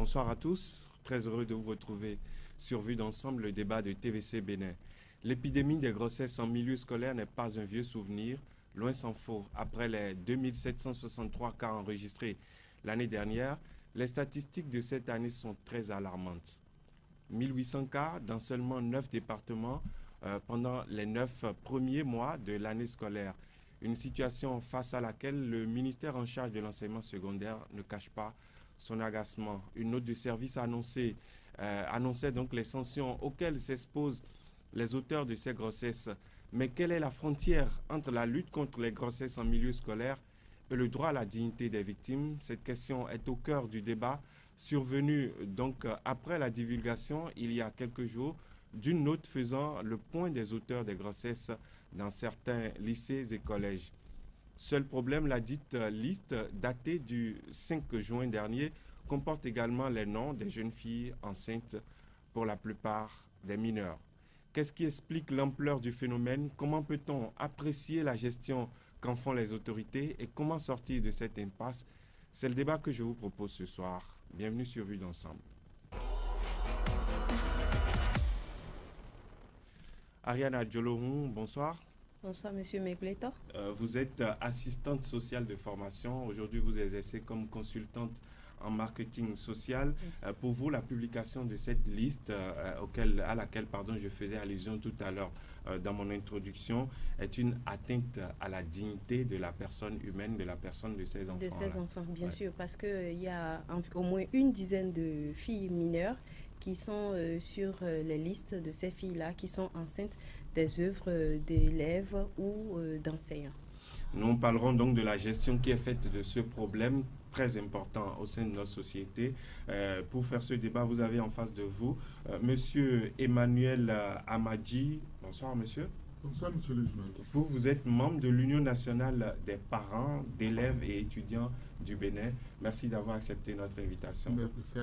Bonsoir à tous, très heureux de vous retrouver sur Vue d'ensemble, le débat de TVC Bénin. L'épidémie des grossesses en milieu scolaire n'est pas un vieux souvenir, loin s'en faut. Après les 2763 cas enregistrés l'année dernière, les statistiques de cette année sont très alarmantes. 1800 cas dans seulement 9 départements pendant les 9 premiers mois de l'année scolaire. Une situation face à laquelle le ministère en charge de l'enseignement secondaire ne cache pas son agacement. Une note de service annonçait donc les sanctions auxquelles s'exposent les auteurs de ces grossesses. Mais quelle est la frontière entre la lutte contre les grossesses en milieu scolaire et le droit à la dignité des victimes? Cette question est au cœur du débat survenu donc après la divulgation il y a quelques jours d'une note faisant le point des auteurs des grossesses dans certains lycées et collèges. Seul problème, la dite liste datée du 5 juin dernier comporte également les noms des jeunes filles enceintes, pour la plupart des mineurs. Qu'est-ce qui explique l'ampleur du phénomène? Comment peut-on apprécier la gestion qu'en font les autorités et comment sortir de cette impasse? C'est le débat que je vous propose ce soir. Bienvenue sur Vue d'ensemble. Ariana Djolohun, bonsoir. Bonsoir, Monsieur Mepleta. Vous êtes assistante sociale de formation. Aujourd'hui, vous exercez comme consultante en marketing social. Pour vous, la publication de cette liste à laquelle je faisais allusion tout à l'heure dans mon introduction est une atteinte à la dignité de la personne humaine, de la personne de ces enfants. De ces enfants, bien sûr, parce qu'il y a au moins une dizaine de filles mineures qui sont sur les listes de ces filles-là, qui sont enceintes des œuvres d'élèves ou d'enseignants. Nous parlerons donc de la gestion qui est faite de ce problème très important au sein de notre société. Pour faire ce débat, vous avez en face de vous Monsieur Emmanuel Amadji. Bonsoir, monsieur. Bonsoir, monsieur le journaliste. Vous êtes membre de l'Union nationale des parents, d'élèves et étudiants du Bénin. Merci d'avoir accepté notre invitation. C'est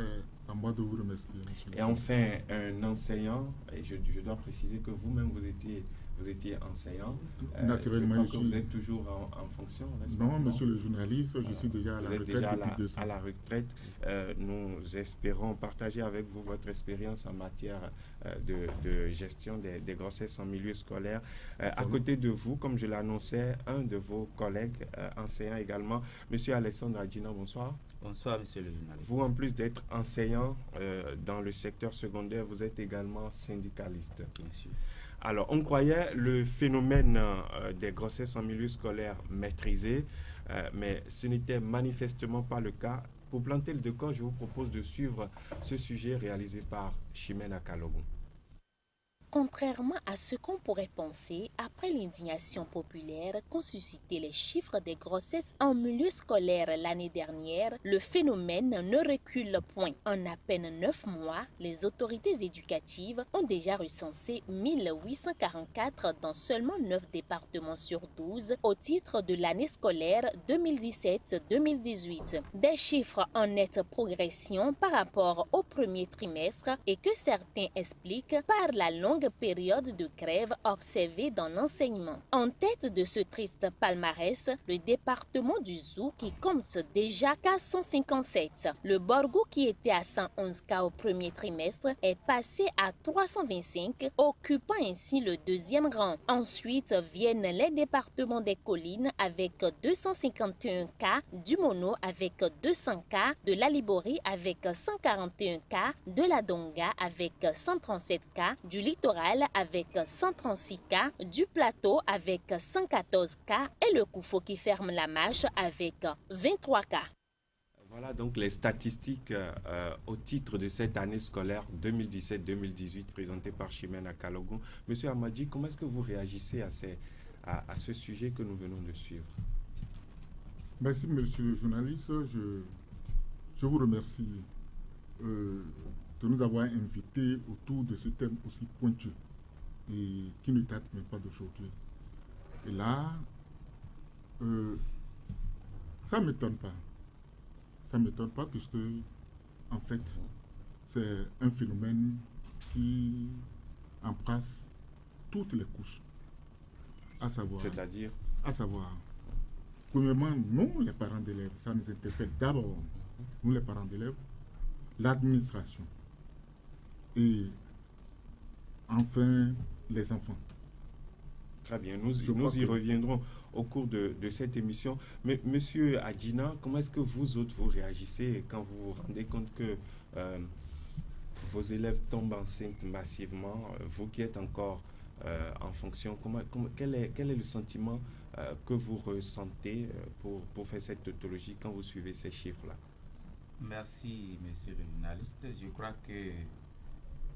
à moi de vous remercier, monsieur. Et enfin, un enseignant, et je dois préciser que vous-même, vous étiez enseignant. Naturellement, vous êtes toujours en fonction. Non, monsieur le journaliste, je suis déjà à la retraite depuis 2 ans. À la retraite. Nous espérons partager avec vous votre expérience en matière de gestion des grossesses en milieu scolaire. À côté de vous, comme je l'annonçais, un de vos collègues enseignants également, monsieur Alessandre Adjina, bonsoir. Bonsoir, monsieur le journaliste. Vous, en plus d'être enseignant dans le secteur secondaire, vous êtes également syndicaliste. Bien sûr. Alors, on croyait le phénomène des grossesses en milieu scolaire maîtrisé, mais ce n'était manifestement pas le cas. Pour planter le décor, je vous propose de suivre ce sujet réalisé par Chimène Akalogo. Contrairement à ce qu'on pourrait penser, après l'indignation populaire qu'ont suscité les chiffres des grossesses en milieu scolaire l'année dernière, le phénomène ne recule point. En à peine 9 mois, les autorités éducatives ont déjà recensé 1844 dans seulement 9 départements sur 12 au titre de l'année scolaire 2017-2018. Des chiffres en nette progression par rapport au premier trimestre et que certains expliquent par la longue période de grève observée dans l'enseignement. En tête de ce triste palmarès, le département du Zou qui compte déjà 457. Le Borgou qui était à 111 cas au premier trimestre est passé à 325, occupant ainsi le 2e rang. Ensuite viennent les départements des collines avec 251 cas, du Mono avec 200 cas, de la Liborie avec 141 cas, de la Donga avec 137 cas, du littoral avec 136 cas, du plateau avec 114 cas et le Koufo qui ferme la marche avec 23 cas. Voilà donc les statistiques au titre de cette année scolaire 2017-2018 présentées par Chimène Akalogo. Monsieur Amadji, comment est-ce que vous réagissez à ce sujet que nous venons de suivre? Merci, monsieur le journaliste. Je vous remercie de nous avoir invités autour de ce thème aussi pointu et qui ne date même pas d'aujourd'hui. Et là, ça ne m'étonne pas. Ça ne m'étonne pas puisque, en fait, c'est un phénomène qui embrasse toutes les couches. À savoir, c'est-à-dire, premièrement, nous, les parents d'élèves, ça nous interpelle d'abord, nous, les parents d'élèves, l'administration et enfin les enfants. Très bien, nous y reviendrons au cours de cette émission. Mais Monsieur Adjina, comment est-ce que vous autres vous réagissez quand vous vous rendez compte que vos élèves tombent enceintes massivement, vous qui êtes encore en fonction, quel est le sentiment que vous ressentez pour faire cette tautologie quand vous suivez ces chiffres-là? Merci, monsieur le journaliste. Je crois que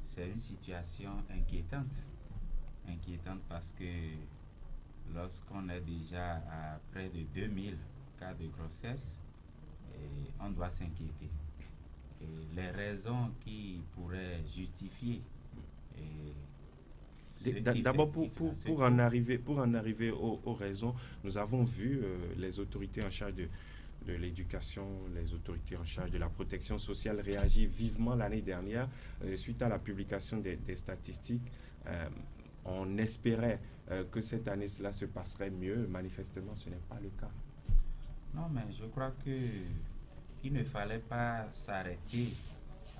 c'est une situation inquiétante. Inquiétante parce que lorsqu'on est déjà à près de 2000 cas de grossesse, on doit s'inquiéter. Et les raisons qui pourraient justifier d'abord, pour en arriver aux raisons, nous avons vu les autorités en charge de l'éducation, les autorités en charge de la protection sociale réagir vivement l'année dernière suite à la publication des statistiques. On espérait que cette année cela se passerait mieux. Manifestement, ce n'est pas le cas. Non, mais je crois qu'il ne fallait pas s'arrêter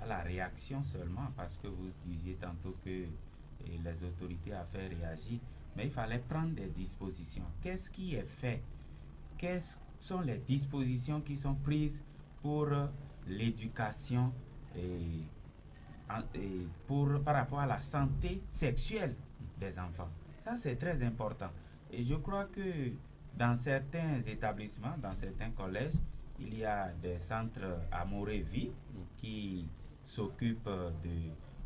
à la réaction seulement, parce que vous disiez tantôt que les autorités avaient réagi, mais il fallait prendre des dispositions. Qu'est-ce qui est fait? Quelles sont les dispositions qui sont prises pour l'éducation par rapport à la santé sexuelle des enfants? Ça, c'est très important. Et je crois que dans certains établissements, dans certains collèges, il y a des centres Amour et Vie qui s'occupent de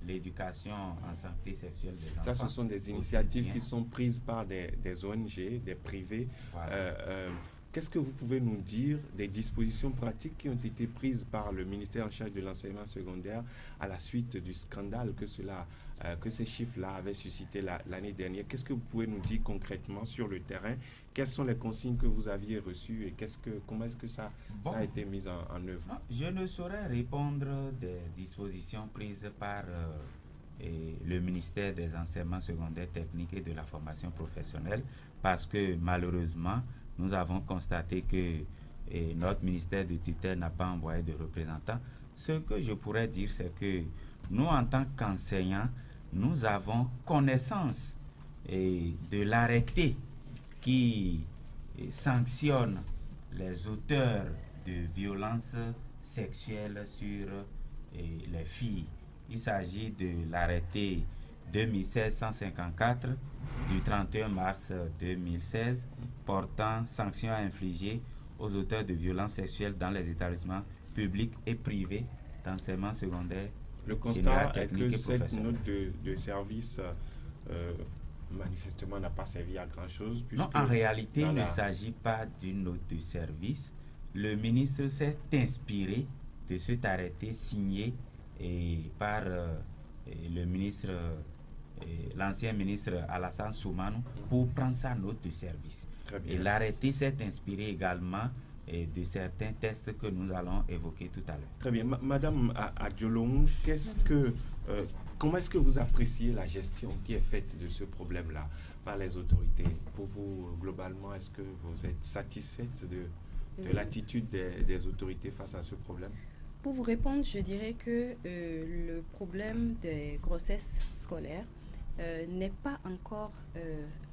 l'éducation en santé sexuelle des enfants. Ça, ce sont des initiatives qui sont prises par des ONG, des privés. Voilà. Qu'est-ce que vous pouvez nous dire des dispositions pratiques qui ont été prises par le ministère en charge de l'enseignement secondaire à la suite du scandale que ces chiffres-là avaient suscité l'année dernière? Qu'est-ce que vous pouvez nous dire concrètement sur le terrain? Quelles sont les consignes que vous aviez reçues et comment est-ce que ça a été mis en œuvre? Je ne saurais répondre des dispositions prises par le ministère des enseignements secondaires techniques et de la formation professionnelle, parce que malheureusement, nous avons constaté que notre ministère de tutelle n'a pas envoyé de représentants. Ce que je pourrais dire, c'est que nous, en tant qu'enseignants, nous avons connaissance de l'arrêté qui sanctionne les auteurs de violences sexuelles sur les filles. Il s'agit de l'arrêté 2016-154 du 31 mars 2016 portant sanctions à infliger aux auteurs de violences sexuelles dans les établissements publics et privés d'enseignement secondaire. Le constat est que cette note de service manifestement n'a pas servi à grand-chose. Non, en réalité, il ne s'agit pas d'une note de service. Le ministre s'est inspiré de cet arrêté signé par le ministre, l'ancien ministre Alassane Soumano, pour prendre sa note de service. Et l'arrêté s'est inspiré également de certains tests que nous allons évoquer tout à l'heure. Très bien. Madame Adjolong, comment est-ce que vous appréciez la gestion qui est faite de ce problème-là par les autorités? Pour vous, globalement, est-ce que vous êtes satisfaite de l'attitude des autorités face à ce problème? Pour vous répondre, je dirais que le problème des grossesses scolaires n'est pas encore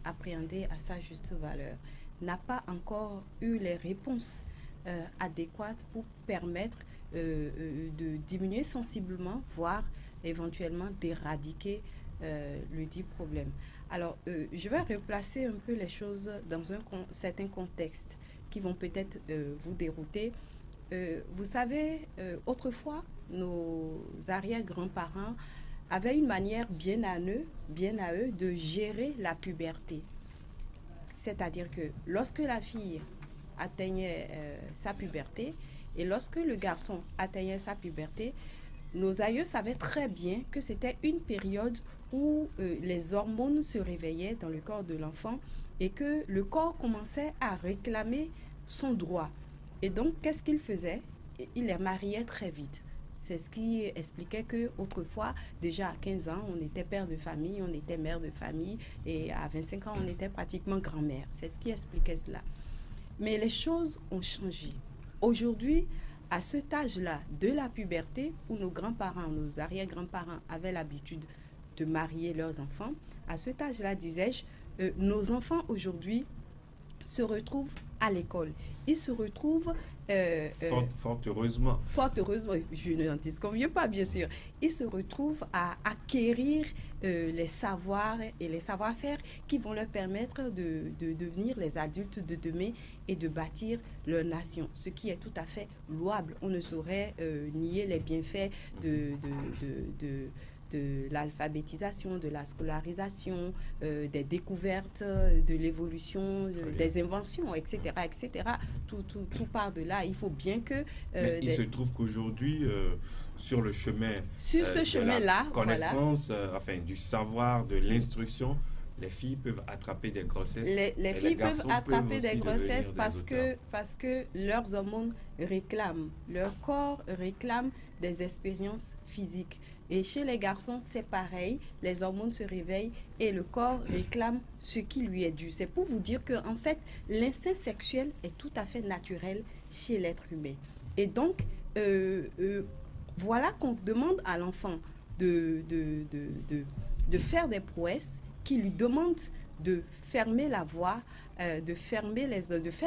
appréhendé à sa juste valeur, n'a pas encore eu les réponses adéquates pour permettre de diminuer sensiblement, voire éventuellement d'éradiquer le dit problème. Alors, je vais replacer un peu les choses dans certains contextes qui vont peut-être vous dérouter. Vous savez, autrefois, nos arrière-grands-parents avaient une manière bien à eux de gérer la puberté. C'est-à-dire que lorsque la fille atteignait sa puberté et lorsque le garçon atteignait sa puberté, nos aïeux savaient très bien que c'était une période où les hormones se réveillaient dans le corps de l'enfant et que le corps commençait à réclamer son droit. Et donc, qu'est-ce qu'il faisait? Il les mariait très vite. C'est ce qui expliquait qu'autrefois, déjà à 15 ans, on était père de famille, on était mère de famille, et à 25 ans, on était pratiquement grand-mère. C'est ce qui expliquait cela. Mais les choses ont changé. Aujourd'hui, à cet âge-là de la puberté, où nos grands-parents, nos arrière-grands-parents avaient l'habitude de marier leurs enfants, à cet âge-là, disais-je, nos enfants aujourd'hui se retrouvent à l'école. Ils se retrouvent... fort heureusement. Fort heureusement, je n'en disconviens pas, bien sûr. Ils se retrouvent à acquérir les savoirs et les savoir-faire qui vont leur permettre de devenir les adultes de demain et de bâtir leur nation, ce qui est tout à fait louable. On ne saurait nier les bienfaits de l'alphabétisation, de la scolarisation, des découvertes, de l'évolution, des inventions, etc., etc. Tout part de là. Il faut bien que... Mais il se trouve qu'aujourd'hui, sur le chemin... Sur ce chemin-là, connaissance, enfin, du savoir, de l'instruction, les filles peuvent attraper des grossesses. Les filles peuvent attraper des grossesses parce que leurs hormones réclament, leur corps réclame des expériences physiques. Et chez les garçons, c'est pareil, les hormones se réveillent et le corps réclame ce qui lui est dû. C'est pour vous dire que, en fait, l'instinct sexuel est tout à fait naturel chez l'être humain. Et donc, voilà qu'on demande à l'enfant de faire des prouesses qui lui demandent de fermer la voie, de faire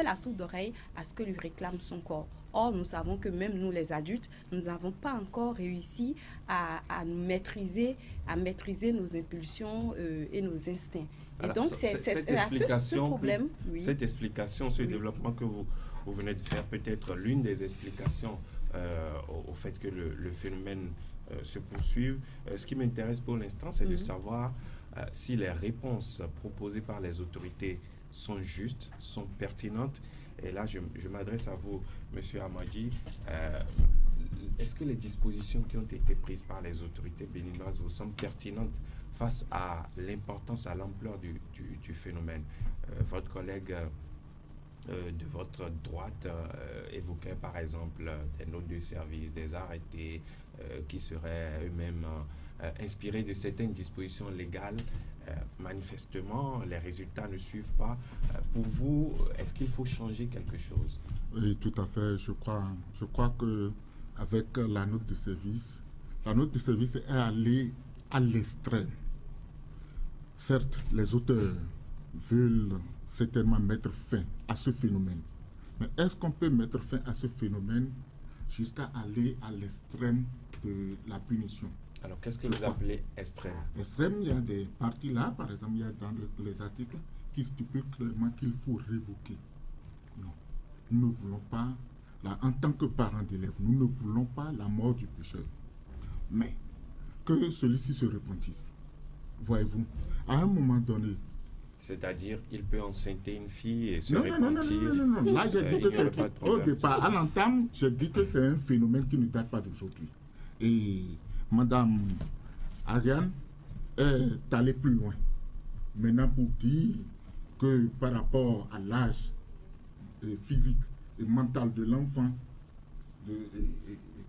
la sourde oreille à ce que lui réclame son corps. Or, nous savons que même nous, les adultes, nous n'avons pas encore réussi à maîtriser nos impulsions et nos instincts. Alors, et donc, c'est ce problème. Oui. Cette explication, ce développement que vous venez de faire, peut-être l'une des explications au fait que le phénomène se poursuive. Ce qui m'intéresse pour l'instant, c'est de savoir si les réponses proposées par les autorités sont justes, sont pertinentes. Et là, je m'adresse à vous, M. Hamadi. Est-ce que les dispositions qui ont été prises par les autorités béninoises vous semblent pertinentes face à l'importance, à l'ampleur du phénomène? Votre collègue de votre droite évoquait par exemple des notes de service, des arrêtés qui seraient eux-mêmes inspirés de certaines dispositions légales. Manifestement, les résultats ne suivent pas. Pour vous, est-ce qu'il faut changer quelque chose? Oui, tout à fait. Je crois que avec la note de service est allée à l'extrême. Certes, les auteurs veulent certainement mettre fin à ce phénomène. Mais est-ce qu'on peut mettre fin à ce phénomène jusqu'à aller à l'extrême de la punition? Alors, qu'est-ce que vous appelez extrême? Extrême, il y a des parties là, par exemple, il y a dans les articles qui stipulent clairement qu'il faut révoquer. Non, nous ne voulons pas, là, en tant que parents d'élèves, nous ne voulons pas la mort du pécheur. Mais que celui-ci se repentisse. Voyez-vous, à un moment donné... C'est-à-dire, il peut enceinter une fille et se repentir. Non. Là, j'ai dit que c'est... Au départ, à l'entame, j'ai dit que c'est un phénomène qui ne date pas d'aujourd'hui. Et... Madame Ariane est allée plus loin. Maintenant, pour dire que par rapport à l'âge physique et mental de l'enfant,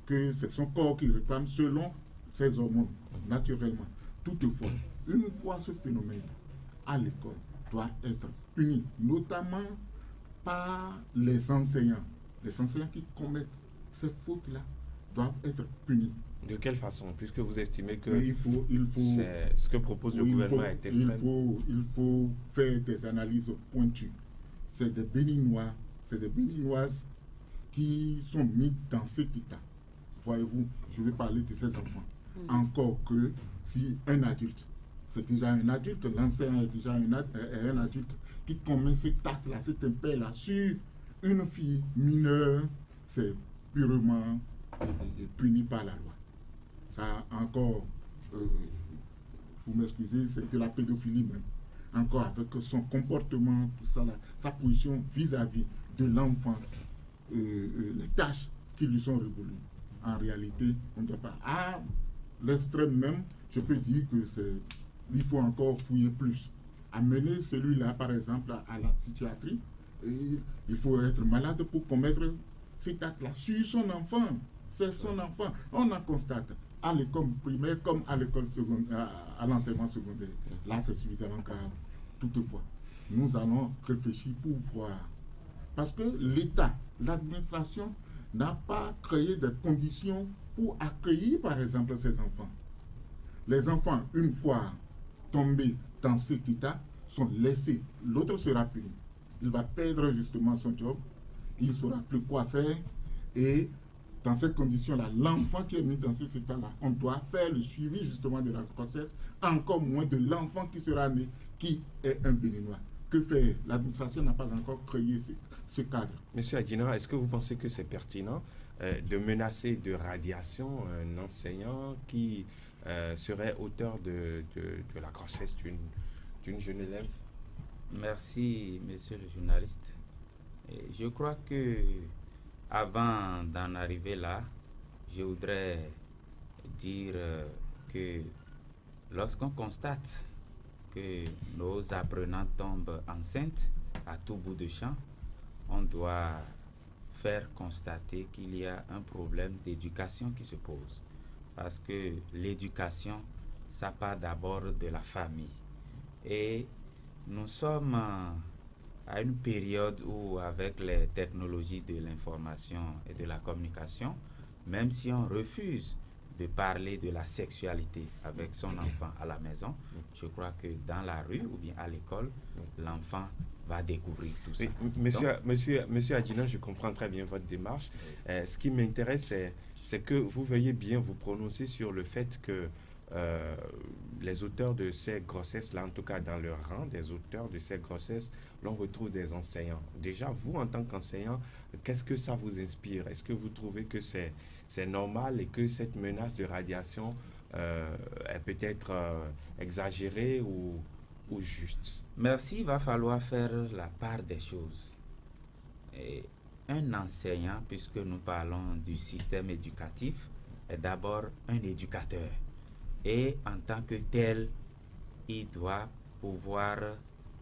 que c'est son corps qui réclame selon ses hormones, naturellement. Toutefois, une fois ce phénomène à l'école doit être puni, notamment par les enseignants. Les enseignants qui commettent ces fautes-là doivent être punis. De quelle façon? Puisque vous estimez que il faut ce que propose le gouvernement est extrême. Il faut faire des analyses pointues. C'est des Béninois, c'est des Béninoises qui sont mis dans cet état. Voyez-vous, je vais parler de ces enfants. Encore que si un adulte, c'est déjà un adulte, l'enseignant est déjà un adulte qui commet cet acte-là, cet impair-là sur une fille mineure, c'est purement puni par la loi. Ça encore, vous m'excusez, c'est de la pédophilie même. Encore avec son comportement, tout ça là, sa position vis-à-vis de l'enfant, les tâches qui lui sont révolues. En réalité, on ne doit pas. À l'extrême même, je peux dire que il faut encore fouiller plus. Amener celui-là, par exemple, à la psychiatrie, et il faut être malade pour commettre cet acte-là sur son enfant. C'est son enfant. On en constate à l'école primaire comme à l'école secondaire, à l'enseignement secondaire. Là, c'est suffisamment grave. Toutefois, nous allons réfléchir pour voir. Parce que l'État, l'administration n'a pas créé des conditions pour accueillir, par exemple, ces enfants. Les enfants, une fois tombés dans cet état, sont laissés. L'autre sera puni. Il va perdre justement son job. Il ne saura plus quoi faire. Et dans ces conditions-là, l'enfant qui est mis dans cet état-là, on doit faire le suivi justement de la grossesse, encore moins de l'enfant qui sera né, qui est un Béninois. Que faire? L'administration n'a pas encore créé ce cadre. Monsieur Adjina, est-ce que vous pensez que c'est pertinent de menacer de radiation un enseignant qui serait auteur de la grossesse d'une jeune élève? Merci, monsieur le journaliste. Et je crois que avant d'en arriver là, je voudrais dire que lorsqu'on constate que nos apprenants tombent enceintes à tout bout de champ, on doit faire constater qu'il y a un problème d'éducation qui se pose. Parce que l'éducation, ça part d'abord de la famille. Et nous sommes à une période où, avec les technologies de l'information et de la communication, même si on refuse de parler de la sexualité avec son enfant à la maison, je crois que dans la rue ou bien à l'école, l'enfant va découvrir tout ça. Monsieur Adjina, je comprends très bien votre démarche. Ce qui m'intéresse, c'est que vous veuillez bien vous prononcer sur le fait que les auteurs de ces grossesses-là, en tout cas dans leur rang des auteurs de ces grossesses, l'on retrouve des enseignants. Déjà, vous, en tant qu'enseignant, qu'est-ce que ça vous inspire? Est-ce que vous trouvez que c'est normal et que cette menace de radiation est peut-être exagérée ou juste? Merci, il va falloir faire la part des choses. Et un enseignant, puisque nous parlons du système éducatif, est d'abord un éducateur. Et en tant que tel, il doit pouvoir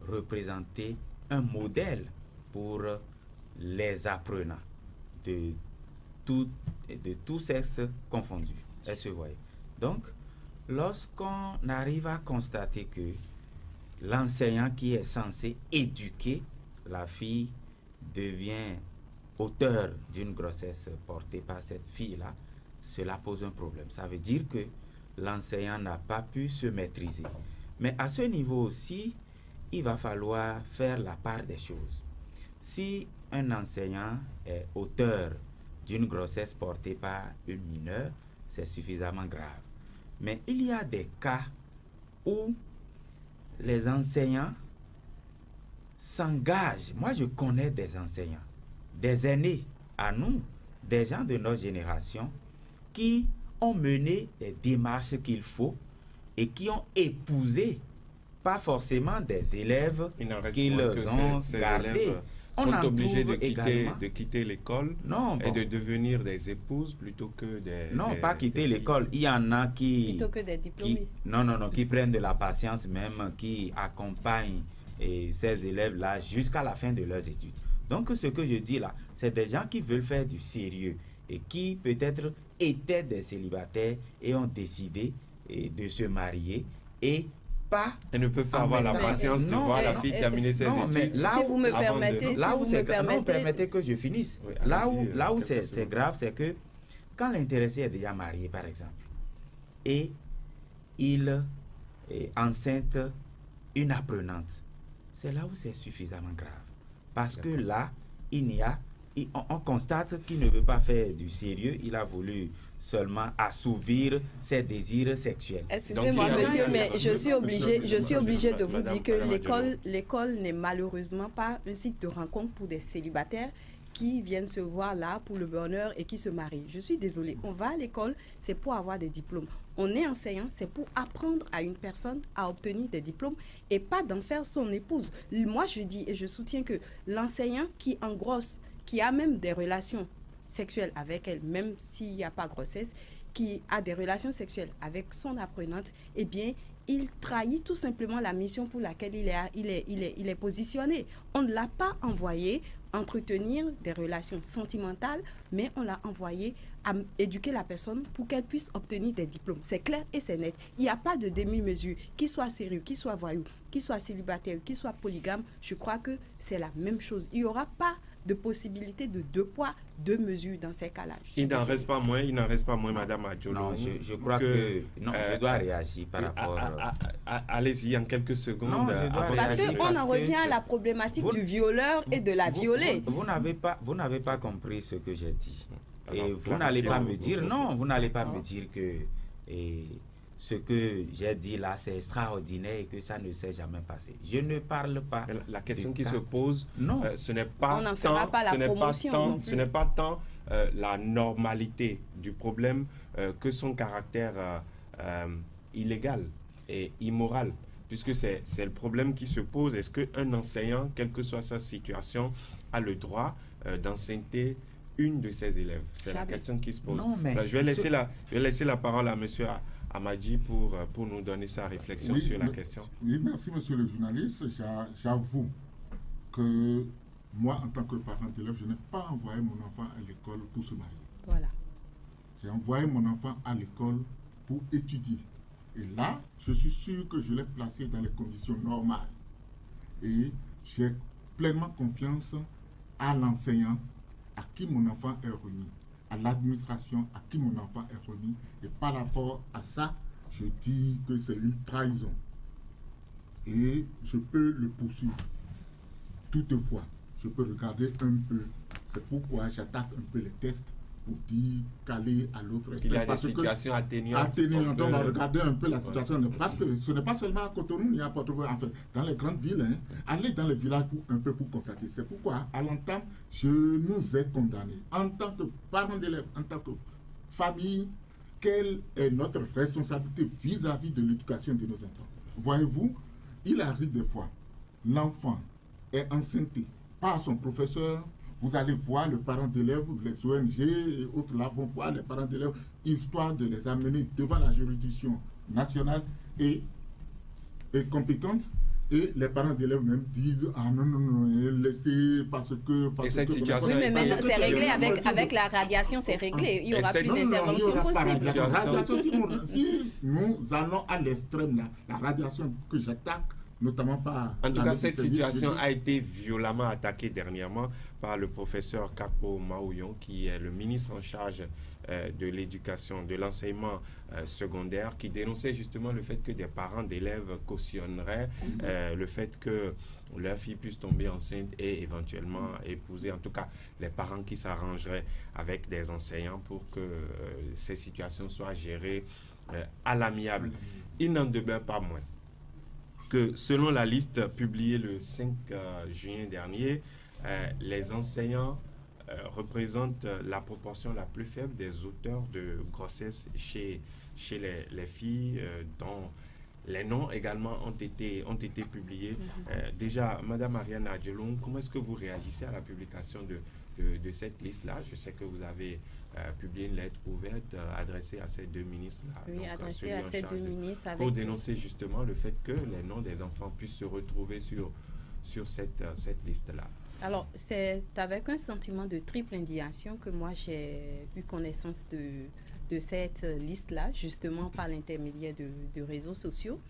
représenter un modèle pour les apprenants de tous sexes confondus. Est-ce que vous voyez? Donc, lorsqu'on arrive à constater que l'enseignant qui est censé éduquer la fille devient auteur d'une grossesse portée par cette fille-là, cela pose un problème. Ça veut dire que l'enseignant n'a pas pu se maîtriser. Mais à ce niveau aussi, il va falloir faire la part des choses. Si un enseignant est auteur d'une grossesse portée par une mineure, c'est suffisamment grave. Mais il y a des cas où les enseignants s'engagent. Moi, je connais des enseignants, des aînés à nous, des gens de notre génération, qui ont mené les démarches qu'il faut et qui ont épousé, pas forcément des élèves qu'ils ont gardés. Sont obligés de quitter l'école et de devenir des épouses plutôt que des... Non, pas quitter l'école. Il y en a qui... Plutôt que des diplômés. Qui prennent de la patience même, qui accompagnent ces élèves-là jusqu'à la fin de leurs études. Donc, ce que je dis là, c'est des gens qui veulent faire du sérieux et qui peut-être étaient des célibataires et ont décidé de se marier et ne peuvent pas avoir la patience de voir la fille terminer ses études. Mais là si vous me permettez, permettez que je finisse. Oui, là où c'est grave, c'est que quand l'intéressé est déjà marié, par exemple, et il est enceinte une apprenante, c'est là où c'est suffisamment grave. Parce que là, on constate qu'il ne veut pas faire du sérieux, il a voulu seulement assouvir ses désirs sexuels. Excusez-moi, monsieur, mais je suis obligée de vous dire que l'école n'est malheureusement pas un site de rencontre pour des célibataires qui viennent se voir là pour le bonheur et qui se marient. Je suis désolée, on va à l'école, c'est pour avoir des diplômes. On est enseignant, c'est pour apprendre à une personne à obtenir des diplômes et pas d'en faire son épouse. Moi, je dis et je soutiens que l'enseignant qui engrosse, qui a même des relations sexuelle avec elle, même s'il n'y a pas grossesse, qui a des relations sexuelles avec son apprenante, eh bien, il trahit tout simplement la mission pour laquelle il est positionné. On ne l'a pas envoyé entretenir des relations sentimentales, mais on l'a envoyé à éduquer la personne pour qu'elle puisse obtenir des diplômes. C'est clair et c'est net. Il n'y a pas de demi-mesure. Qu'il soit sérieux, qu'il soit voyou, qu'il soit célibataire, qu'il soit polygame, je crois que c'est la même chose. Il n'y aura pas de possibilité de 2 poids, 2 mesures dans ces cas-là. Il n'en reste pas moins, Madame Adjolo. Non, je crois que je dois réagir par rapport... Allez-y, en quelques secondes. Non, je dois parce réagir qu'on en revient à la problématique du violeur et de la violée. Vous n'avez pas compris ce que j'ai dit. Alors, Et vous n'allez pas me dire, non, vous n'allez pas me dire que ce que j'ai dit là, c'est extraordinaire et que ça ne s'est jamais passé. Je ne parle pas. La question qui se pose, non. Ce n'est pas on n'en fera pas la promotion. Ce n'est pas tant la normalité du problème que son caractère illégal et immoral, puisque c'est le problème qui se pose. Est-ce qu'un enseignant, quelle que soit sa situation, a le droit d'enseigner une de ses élèves? C'est la question qui se pose. Non, mais je vais laisser la parole à monsieur Amadji pour nous donner sa réflexion sur la question. Oui, merci monsieur le journaliste. J'avoue que moi, en tant que parent d'élève, je n'ai pas envoyé mon enfant à l'école pour se marier. Voilà. J'ai envoyé mon enfant à l'école pour étudier. Et là, je suis sûr que je l'ai placé dans les conditions normales. Et j'ai pleinement confiance à l'enseignant à qui mon enfant est remis, à l'administration à qui mon enfant est remis. Et par rapport à ça, je dis que c'est une trahison. Et je peux le poursuivre. Toutefois, je peux regarder un peu. C'est pourquoi j'attaque un peu les tests pour dire qu'aller à l'autre extrême. Il y a des situations atténuantes. On va regarder un peu la situation. Parce que ce n'est pas seulement à Cotonou, ni à Porto-Novo, enfin, dans les grandes villes, aller dans les villages pour constater. C'est pourquoi, à l'entame, je nous ai condamnés. En tant que parents d'élèves, en tant que famille, quelle est notre responsabilité vis-à-vis de l'éducation de nos enfants? Voyez-vous, il arrive des fois, l'enfant est enceinté par son professeur. Vous allez voir le parent d'élèves, les ONG et autres là vont voir les parents d'élèves, histoire de les amener devant la juridiction nationale et compétente. Et les parents d'élèves même disent « Ah non, laissez parce que... » Et cette situation... Oui, mais maintenant c'est réglé avec la radiation, c'est réglé. Il n'y aura plus d'intervention possible. Si nous allons à l'extrême là, la radiation que j'attaque, notamment par... En tout cas, cette situation a été violemment attaquée dernièrement par le professeur Kapo Maouyon, qui est le ministre en charge de l'éducation, de l'enseignement secondaire, qui dénonçait justement le fait que des parents d'élèves cautionneraient le fait que leur fille puisse tomber enceinte et éventuellement épouser, en tout cas les parents qui s'arrangeraient avec des enseignants pour que ces situations soient gérées à l'amiable. Il n'en demeure pas moins que selon la liste publiée le 5 juin dernier, les enseignants représentent la proportion la plus faible des auteurs de grossesse chez les filles, dont les noms également ont été publiés. Déjà, Madame Ariane Adjelong, comment est-ce que vous réagissez à la publication de cette liste-là? Je sais que vous avez publié une lettre ouverte adressée à ces deux ministres-là. Oui, adressée à ces deux ministres. Pour dénoncer justement le fait que les noms des enfants puissent se retrouver sur cette liste-là. Alors, c'est avec un sentiment de triple indignation que moi j'ai eu connaissance de cette liste-là, justement par l'intermédiaire de réseaux sociaux,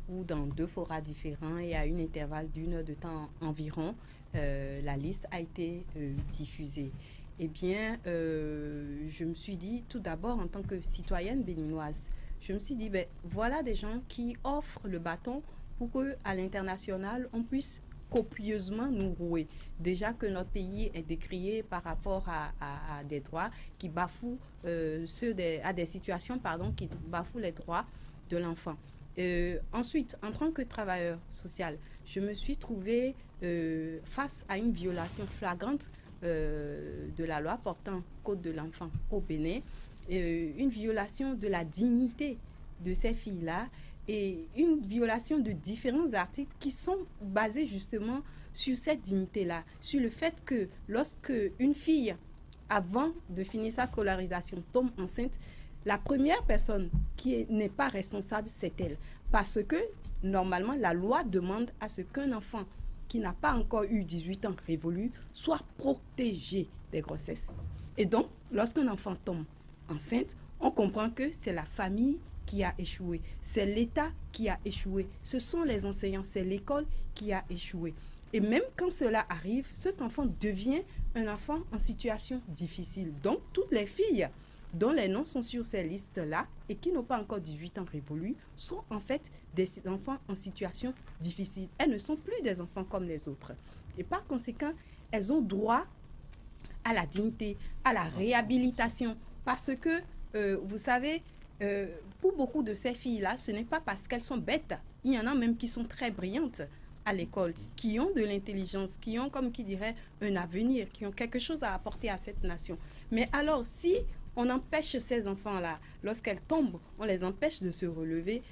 ou dans 2 forats différents et à un intervalle d'1 heure de temps environ, la liste a été diffusée. Eh bien, je me suis dit, tout d'abord, en tant que citoyenne béninoise, je me suis dit, ben, voilà des gens qui offrent le bâton pour qu'à l'international, on puisse copieusement nous rouer. Déjà que notre pays est décrié par rapport à des droits qui bafouent, à des situations qui bafouent les droits de l'enfant. Ensuite, en tant que travailleur social, je me suis trouvée face à une violation flagrante de la loi portant Code de l'enfant au Bénin, une violation de la dignité de ces filles-là et une violation de différents articles qui sont basés justement sur cette dignité-là, sur le fait que lorsque une fille, avant de finir sa scolarisation, tombe enceinte, la première personne qui n'est pas responsable, c'est elle. Parce que, normalement, la loi demande à ce qu'un enfant qui n'a pas encore eu 18 ans révolu soit protégé des grossesses. Et donc, lorsqu'un enfant tombe enceinte, on comprend que c'est la famille qui a échoué, c'est l'État qui a échoué, ce sont les enseignants, c'est l'école qui a échoué. Et même quand cela arrive, cet enfant devient un enfant en situation difficile. Donc, toutes les filles dont les noms sont sur ces listes-là et qui n'ont pas encore 18 ans révolus sont en fait des enfants en situation difficile. Elles ne sont plus des enfants comme les autres. Et par conséquent, elles ont droit à la dignité, à la réhabilitation. Parce que, vous savez, pour beaucoup de ces filles-là, ce n'est pas parce qu'elles sont bêtes. Il y en a même qui sont très brillantes à l'école, qui ont de l'intelligence, qui ont, comme qui dirait, un avenir, qui ont quelque chose à apporter à cette nation. Mais alors, si on empêche ces enfants-là, lorsqu'elles tombent, on les empêche de se relever,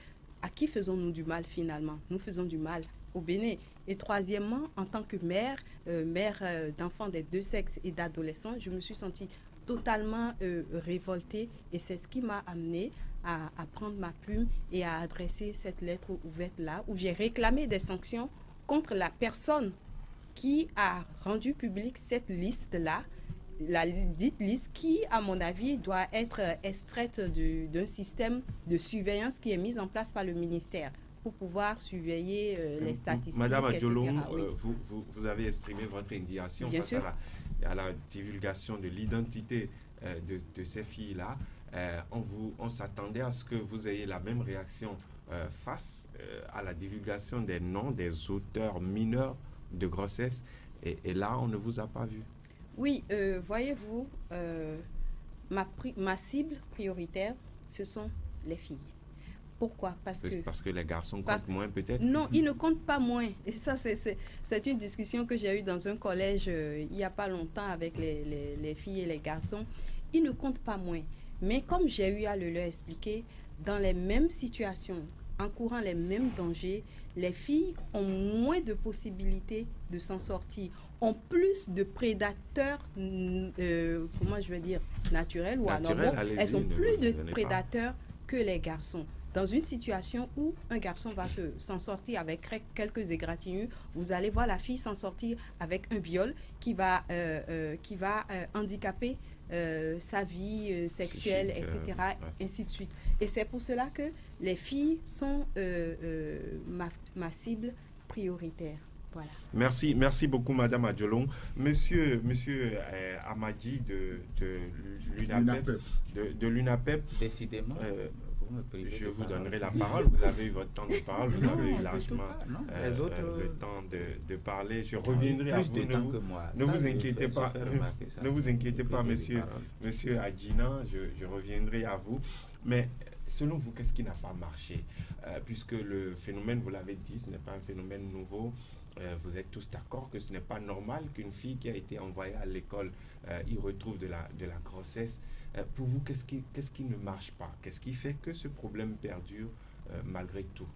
à qui faisons-nous du mal finalement? Nous faisons du mal au Bénin. Et troisièmement, en tant que mère, d'enfants des deux sexes et d'adolescents, je me suis sentie totalement révoltée et c'est ce qui m'a amenée à prendre ma plume et à adresser cette lettre ouverte-là où j'ai réclamé des sanctions contre la personne qui a rendu publique cette liste-là, la dite liste qui, à mon avis, doit être extraite d'un système de surveillance qui est mis en place par le ministère pour pouvoir surveiller les statistiques, Madame Adjolong, oui. vous avez exprimé votre indignation Bien face sûr. à la divulgation de l'identité de ces filles-là. On s'attendait à ce que vous ayez la même réaction face à la divulgation des noms des auteurs mineurs de grossesse. Et là, on ne vous a pas vu. Oui, voyez-vous, ma cible prioritaire, ce sont les filles. Pourquoi? Parce que les garçons comptent moins peut-être? Non, ils ne comptent pas moins. Et ça, c'est une discussion que j'ai eue dans un collège il n'y a pas longtemps avec les filles et les garçons. Ils ne comptent pas moins. Mais comme j'ai eu à le leur expliquer, dans les mêmes situations, encourant les mêmes dangers, les filles ont moins de possibilités de s'en sortir, ont plus de prédateurs, comment je veux dire, naturels ou anormaux. Elles ont plus de prédateurs que les garçons. Dans une situation où un garçon va s'en sortir avec quelques égratignures, vous allez voir la fille s'en sortir avec un viol qui va handicaper sa vie sexuelle, etc., ainsi de suite. Et c'est pour cela que les filles sont ma cible prioritaire. Voilà. Merci beaucoup, Madame Adjolong. Monsieur Amadi de l'UNAPEP. Décidément. Je vous donnerai la parole. Vous avez eu votre temps de parole. Vous avez eu largement les autres, le temps de parler. Je reviendrai à vous. Ne vous inquiétez pas. Ne vous inquiétez pas, monsieur Adjina. Je reviendrai à vous. Mais selon vous, qu'est-ce qui n'a pas marché? Puisque le phénomène, vous l'avez dit, ce n'est pas un phénomène nouveau. Vous êtes tous d'accord que ce n'est pas normal qu'une fille qui a été envoyée à l'école y retrouve de la grossesse. Pour vous, qu'est-ce qui ne marche pas? Qu'est-ce qui fait que ce problème perdure malgré tout?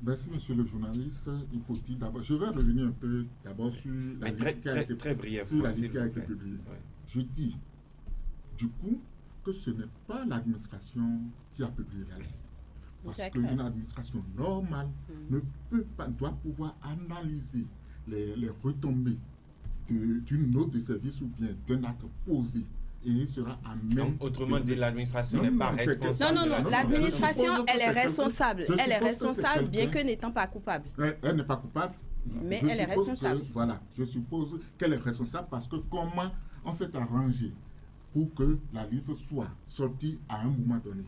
Merci, monsieur le journaliste. Il faut dire d'abord, je vais revenir un peu d'abord sur la liste qui a été publiée. Ouais. Je dis, du coup, que ce n'est pas l'administration qui a publié la liste. Parce qu'une administration normale ne peut pas, doit pouvoir analyser les retombées d'une note de service ou bien d'un acte posé et sera à même. Autrement dit, l'administration n'est pas responsable. Non, l'administration, elle est responsable. Elle est responsable, bien que n'étant pas coupable. Elle n'est pas coupable. Mais elle est responsable. Voilà, je suppose qu'elle est responsable parce que comment on s'est arrangé pour que la liste soit sortie à un moment donné.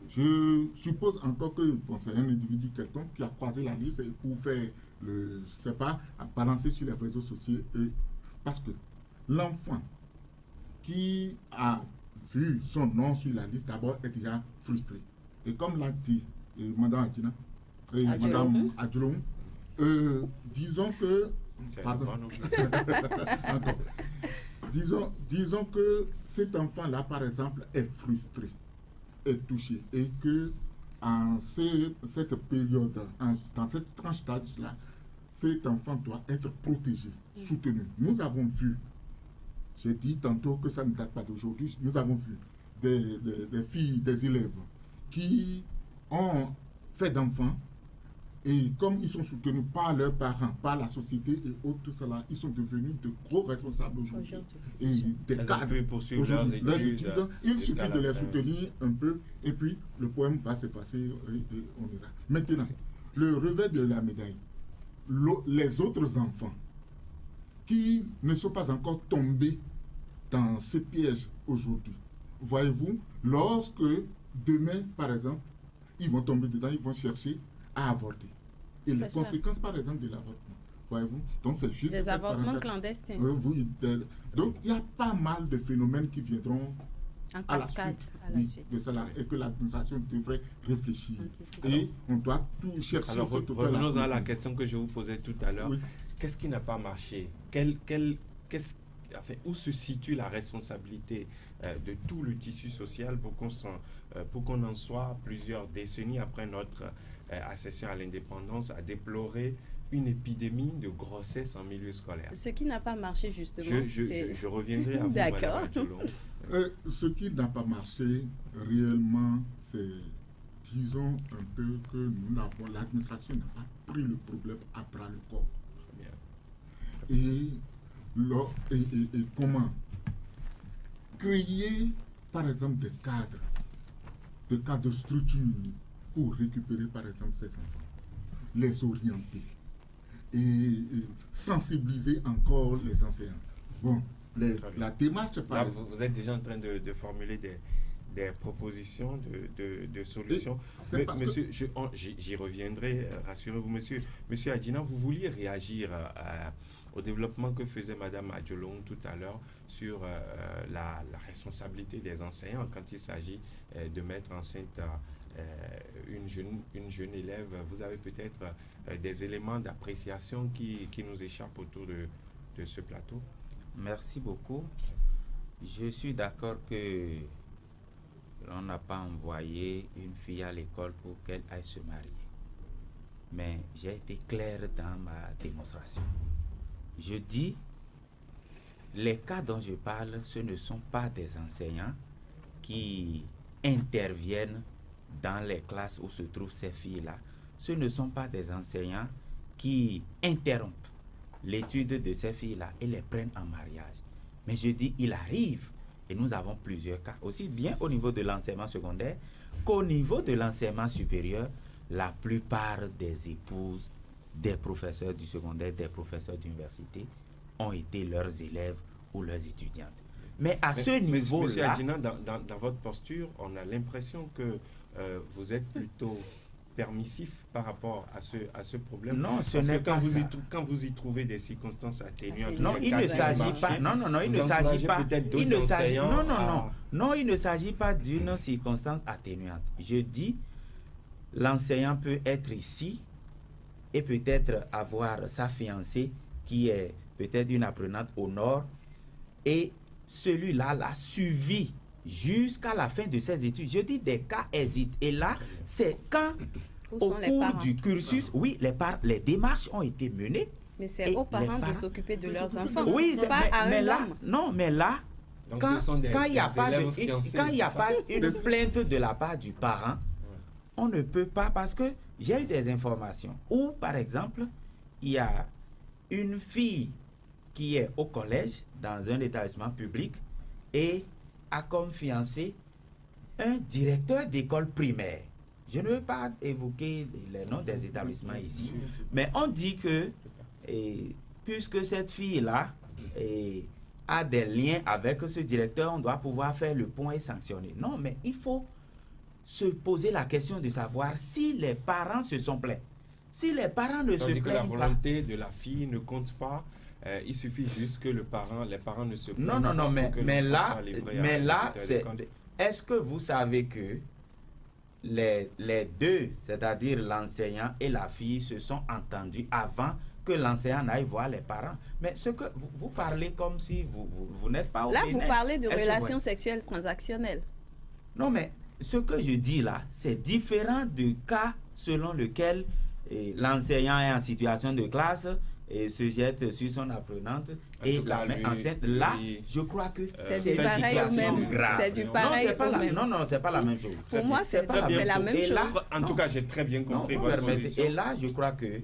Je suppose encore que c'est un individu quelconque qui a croisé la liste pour faire à balancer sur les réseaux sociaux. Parce que l'enfant qui a vu son nom sur la liste d'abord est déjà frustré. Et comme l'a dit Mme Adjina et Mme Adjolong, disons que... Pardon. disons que cet enfant-là, par exemple, est frustré, est touché et que en cette période, dans cette tranche d'âge-là, cet enfant doit être protégé, soutenu. Nous avons vu, j'ai dit tantôt que ça ne date pas d'aujourd'hui, nous avons vu des filles, des élèves qui ont fait d'enfants et comme ils sont soutenus par leurs parents, par la société et autres, tout cela, ils sont devenus de gros responsables aujourd'hui. Et des cadres aujourd'hui. Leurs études, il suffit de les soutenir un peu et puis le poème va se passer et on ira. Maintenant, le revers de la médaille, les autres enfants qui ne sont pas encore tombés dans ce piège aujourd'hui. Voyez-vous, lorsque demain, par exemple, ils vont tomber dedans, ils vont chercher à avorter. Et les conséquences, par exemple, de l'avortement. Voyez-vous, donc c'est juste des avortements clandestins. Donc il y a pas mal de phénomènes qui viendront en cascade à la suite de cela, et que l'administration devrait réfléchir. Et on doit tout chercher. Alors revenons à la question que je vous posais tout à l'heure. Oui. Qu'est-ce qui n'a pas marché? Où se situe la responsabilité de tout le tissu social pour qu'on en soit plusieurs décennies après notre accession à l'indépendance à déplorer une épidémie de grossesse en milieu scolaire? Ce qui n'a pas marché, justement. Je reviendrai à vous. D'accord. Ce qui n'a pas marché réellement, c'est, disons un peu que l'administration n'a pas pris le problème à bras le corps. Et comment créer, par exemple, des cadres de structure pour récupérer, par exemple, ces enfants, les orienter et sensibiliser encore les enseignants. Bon, la démarche... Là, vous êtes déjà en train de formuler des propositions de solutions. Monsieur, j'y reviendrai, rassurez-vous, monsieur Adjina, vous vouliez réagir au développement que faisait Mme Adjolong tout à l'heure sur la responsabilité des enseignants quand il s'agit de mettre enceinte une jeune élève. Vous avez peut-être des éléments d'appréciation qui nous échappent autour de ce plateau? Merci beaucoup. Je suis d'accord que l'on n'a pas envoyé une fille à l'école pour qu'elle aille se marier. Mais j'ai été clair dans ma démonstration. Je dis, les cas dont je parle, ce ne sont pas des enseignants qui interviennent dans les classes où se trouvent ces filles-là. Ce ne sont pas des enseignants qui interrompent l'étude de ces filles-là et les prennent en mariage. Mais je dis, il arrive, et nous avons plusieurs cas, aussi bien au niveau de l'enseignement secondaire qu'au niveau de l'enseignement supérieur, la plupart des épouses des professeurs du secondaire, des professeurs d'université, ont été leurs élèves ou leurs étudiantes. Mais à ce niveau-là... Monsieur Adjina, dans votre posture, on a l'impression que vous êtes plutôt permissif par rapport à ce problème. Non, ce n'est pas ça. Quand vous y trouvez des circonstances atténuantes... Non, il ne s'agit pas... Non, il ne s'agit pas... il ne s'agit pas d'une circonstance atténuante. Je dis, l'enseignant peut être ici et peut-être avoir sa fiancée qui est peut-être une apprenante au nord, et celui-là l'a suivi jusqu'à la fin de ses études. Je dis, des cas existent. Et là, c'est quand, au cours du cursus, oui, les démarches ont été menées. Mais c'est aux parents de s'occuper de leurs enfants. Oui, pas à mais un là, homme. non, mais là, quand il n'y a pas une plainte de la part du parent, on ne peut pas, parce que j'ai eu des informations où, par exemple, il y a une fille qui est au collège, dans un établissement public, et a comme fiancé un directeur d'école primaire. Je ne veux pas évoquer les noms des établissements ici, mais on dit que, puisque cette fille-là a des liens avec ce directeur, on doit pouvoir faire le point et sanctionner. Non, mais il faut se poser la question de savoir si les parents se sont plaints. Si les parents ne se plaignent pas... La volonté de la fille ne compte pas. Il suffit juste que les parents ne se plaignent pas. Non, mais là, est-ce que vous savez que les deux, c'est-à-dire l'enseignant et la fille, se sont entendus avant que l'enseignant n'aille voir les parents? Mais ce que vous parlez comme si vous n'êtes pas au Là, Bénin. vous parlez de relations sexuelles transactionnelles. Non, mais ce que je dis là, c'est différent du cas selon lequel l'enseignant est en situation de classe et se jette sur son apprenante et la met enceinte. Là, je crois que c'est du pareil au même. C'est du pareil au même. Non, c'est pas la même chose. Pour moi, c'est la même chose. Là, en tout cas, j'ai très bien compris votre position. Et là, je crois que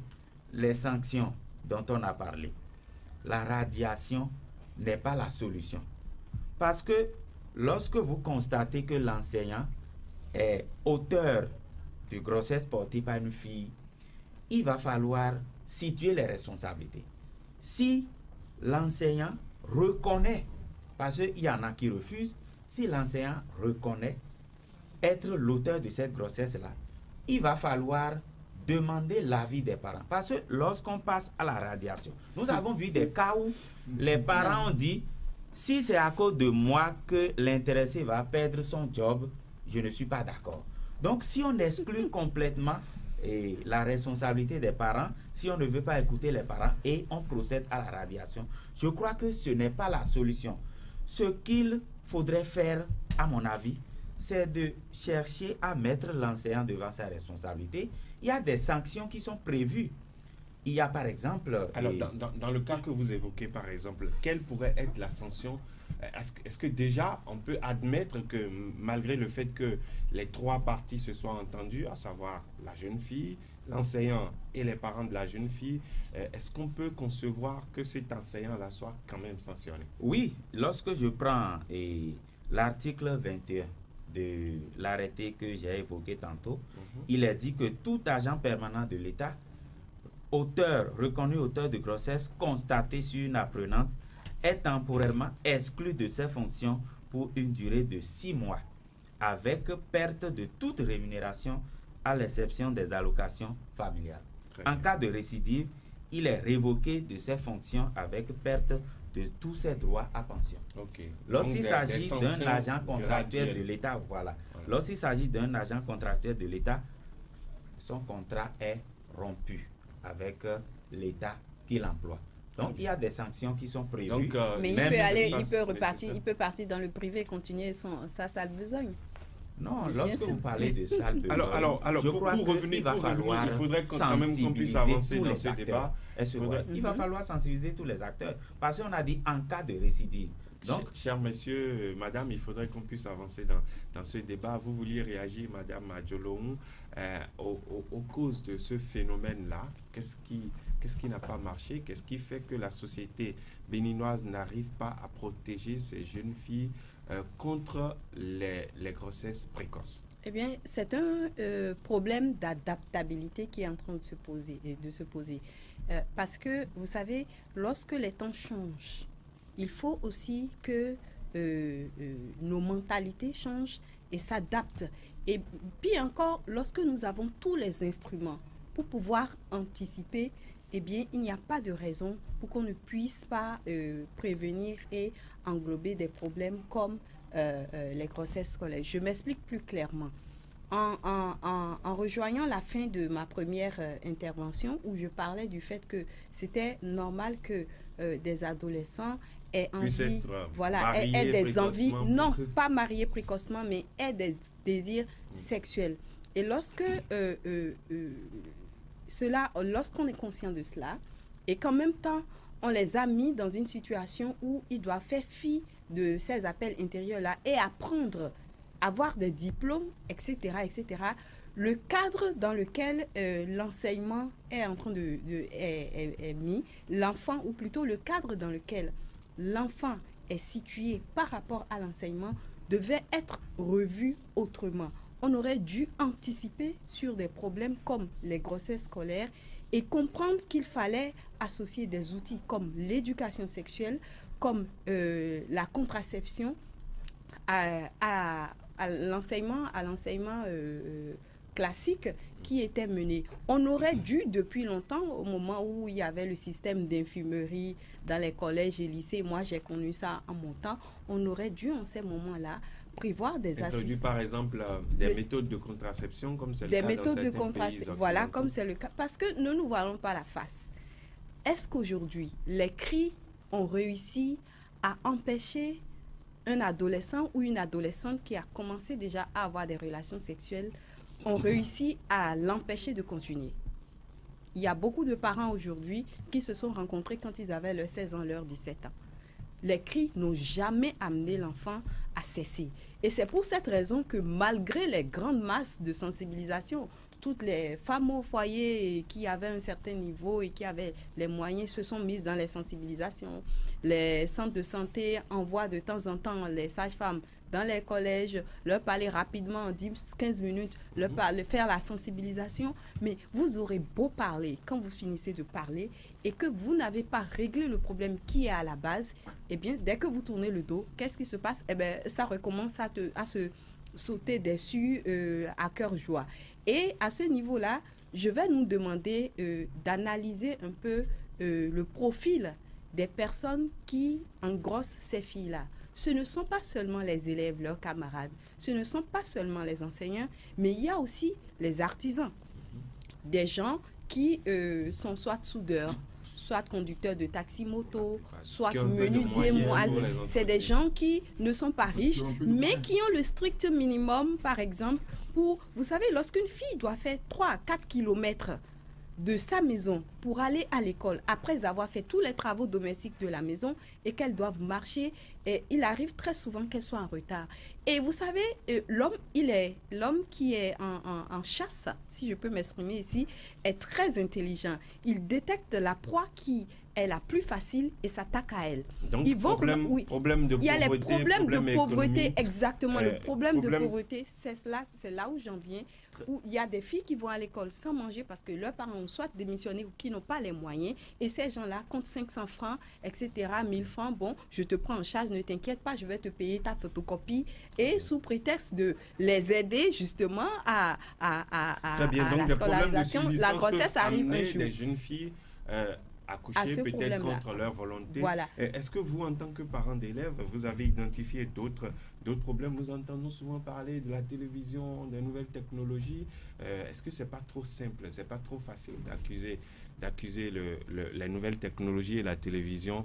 les sanctions dont on a parlé, la radiation n'est pas la solution. Parce que lorsque vous constatez que l'enseignant est auteur de grossesse portée par une fille, il va falloir situer les responsabilités. Si l'enseignant reconnaît, parce qu'il y en a qui refusent, si l'enseignant reconnaît être l'auteur de cette grossesse-là, il va falloir demander l'avis des parents. Parce que lorsqu'on passe à la radiation, nous avons vu des cas où les parents ont dit, si c'est à cause de moi que l'intéressé va perdre son job, je ne suis pas d'accord. Donc, si on exclut complètement la responsabilité des parents, si on ne veut pas écouter les parents et on procède à la radiation, je crois que ce n'est pas la solution. Ce qu'il faudrait faire, à mon avis, c'est de chercher à mettre l'enseignant devant sa responsabilité. Il y a des sanctions qui sont prévues. Il y a par exemple... Alors, dans le cas que vous évoquez, par exemple, quelle pourrait être la sanction? Est-ce que déjà, on peut admettre que malgré le fait que les trois parties se soient entendues, à savoir la jeune fille, l'enseignant et les parents de la jeune fille, est-ce qu'on peut concevoir que cet enseignant-là soit quand même sanctionné? Oui, lorsque je prends l'article 21 de l'arrêté que j'ai évoqué tantôt, il est dit que tout agent permanent de l'État, reconnu auteur de grossesse constaté sur une apprenante, est temporairement exclu de ses fonctions pour une durée de 6 mois, avec perte de toute rémunération à l'exception des allocations familiales. En cas de récidive, il est révoqué de ses fonctions avec perte de tous ses droits à pension. Lorsqu'il s'agit d'un agent contractuel de l'État, lorsqu'il s'agit d'un agent contractuel de l'État, son contrat est rompu avec l'État qui l'emploie. Donc, il y a des sanctions qui sont prévues. Donc, mais il peut partir dans le privé et continuer sa sale besogne. Non, lorsque vous parlez de sale besogne, alors pour revenir, il faudrait quand même qu'on puisse avancer dans ce débat. Il va falloir sensibiliser tous les acteurs. Parce qu'on a dit en cas de récidive. Donc, chers messieurs, madame, il faudrait qu'on puisse avancer dans ce débat. Vous vouliez réagir, madame Adjolong, aux causes de ce phénomène-là. Qu'est-ce qui n'a pas marché? Qu'est-ce qui fait que la société béninoise n'arrive pas à protéger ces jeunes filles contre les grossesses précoces? Eh bien, c'est un problème d'adaptabilité qui est en train de se poser. Parce que, vous savez, lorsque les temps changent, il faut aussi que nos mentalités changent et s'adaptent. Et puis encore, lorsque nous avons tous les instruments pour pouvoir anticiper, eh bien, il n'y a pas de raison pour qu'on ne puisse pas prévenir et englober des problèmes comme les grossesses scolaires. Je m'explique plus clairement. En rejoignant la fin de ma première intervention, où je parlais du fait que c'était normal que des adolescents aient envie, aient des envies, non pas mariés précocement, mais aient des désirs sexuels. Et lorsque lorsqu'on est conscient de cela, et qu'en même temps, on les a mis dans une situation où ils doivent faire fi de ces appels intérieurs-là et apprendre, avoir des diplômes, etc., etc., le cadre dans lequel l'enseignement est en train est mis, l'enfant, ou plutôt le cadre dans lequel l'enfant est situé par rapport à l'enseignement, devait être revu autrement. On aurait dû anticiper sur des problèmes comme les grossesses scolaires et comprendre qu'il fallait associer des outils comme l'éducation sexuelle, comme la contraception à l'enseignement classique qui était mené. On aurait dû, depuis longtemps, au moment où il y avait le système d'infirmerie dans les collèges et lycées, moi j'ai connu ça en mon temps, on aurait dû en ces moments-là prévoir des introduire par exemple des méthodes de contraception comme c'est le cas dans certains pays occidentaux. Voilà, comme c'est le cas. Parce que ne nous voilons pas la face. Est-ce qu'aujourd'hui, les CRI ont réussi à empêcher un adolescent ou une adolescente qui a commencé déjà à avoir des relations sexuelles, ont réussi à l'empêcher de continuer? Il y a beaucoup de parents aujourd'hui qui se sont rencontrés quand ils avaient leurs 16 ans, leurs 17 ans. Les cris n'ont jamais amené l'enfant à cesser. Et c'est pour cette raison que malgré les grandes masses de sensibilisation, toutes les femmes au foyer qui avaient un certain niveau et qui avaient les moyens se sont mises dans les sensibilisations. Les centres de santé envoient de temps en temps les sages-femmes dans les collèges, leur parler rapidement en 10-15 minutes, leur faire la sensibilisation. Mais vous aurez beau parler, quand vous finissez de parler et que vous n'avez pas réglé le problème qui est à la base, eh bien, dès que vous tournez le dos, qu'est-ce qui se passe? Eh bien, ça recommence à se sauter dessus à cœur joie. Et à ce niveau-là, je vais nous demander d'analyser un peu le profil des personnes qui engrossent ces filles-là. Ce ne sont pas seulement les élèves, leurs camarades, ce ne sont pas seulement les enseignants, mais il y a aussi les artisans. Des gens qui sont soit soudeurs, soit conducteurs de taxi-moto, soit menuisiers, c'est des gens qui ne sont pas riches, mais qui ont le strict minimum, par exemple, pour, vous savez, lorsqu'une fille doit faire 3 à 4 kilomètres de sa maison pour aller à l'école, après avoir fait tous les travaux domestiques de la maison et qu'elles doivent marcher, et il arrive très souvent qu'elles soient en retard. Et vous savez, l'homme qui est en chasse, si je peux m'exprimer ici, est très intelligent. Il détecte la proie qui est la plus facile et s'attaque à elle. Donc, problème de pauvreté, il y a les problèmes de pauvreté, exactement. Le problème de problème... pauvreté, c'est là où j'en viens, où il y a des filles qui vont à l'école sans manger parce que leurs parents ont soit démissionné ou qui n'ont pas les moyens. Et ces gens-là comptent 500 francs, etc., 1000 francs. Bon, je te prends en charge, ne t'inquiète pas, je vais te payer ta photocopie. Et sous prétexte de les aider justement à la scolarisation, la grossesse arrive un jour. Des jeunes filles accoucher peut-être contre leur volonté. Voilà. Est-ce que vous, en tant que parent d'élèves, vous avez identifié d'autres problèmes? Nous entendons souvent parler de la télévision, des nouvelles technologies. Est-ce que c'est pas trop simple, c'est pas trop facile d'accuser les nouvelles technologies et la télévision